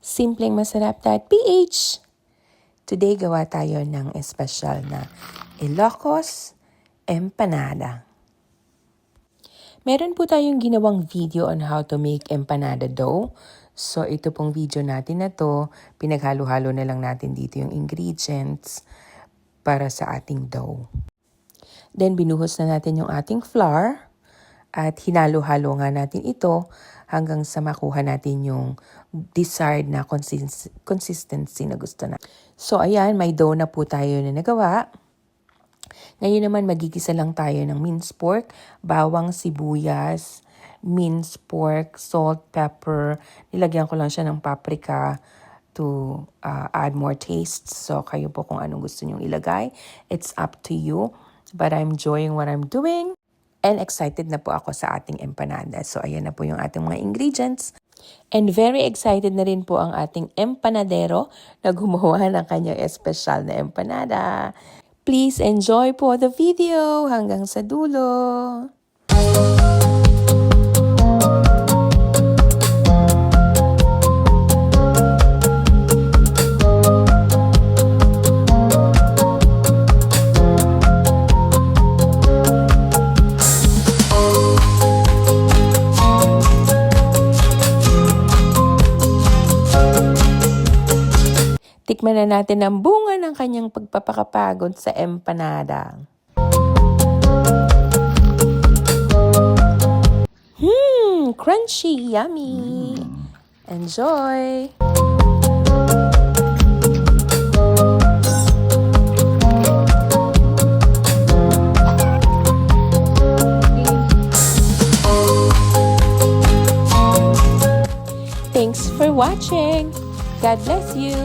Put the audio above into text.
simplengmasarap.ph. Today, gawa tayo ng espesyal na Ilocos empanada. Meron po tayong ginawang video on how to make empanada dough. So, ito pong video natin na to, pinaghalo-halo na lang natin dito yung ingredients para sa ating dough. Then, binuhos na natin yung ating flour at hinalo-halo nga natin ito hanggang sa makuha natin yung desired na consistency na gusto na. So, ayan, may dough na po tayo na nagawa. Ngayon naman, magigisa lang tayo ng minced pork, bawang, sibuyas, minced pork, salt, pepper. Nilagyan ko lang siya ng paprika to add more taste. So, kayo po kung anong gusto nyong ilagay. It's up to you. But I'm enjoying what I'm doing. And excited na po ako sa ating empanada. So, ayan na po yung ating mga ingredients. And very excited na rin po ang ating empanadero na gumawa ng kanyang espesyal na empanada. Please enjoy po the video hanggang sa dulo. Tikman na natin ang bunga ng kanyang pagpapakapagod sa empanada. Crunchy, yummy. Enjoy! Thanks for watching. God bless you.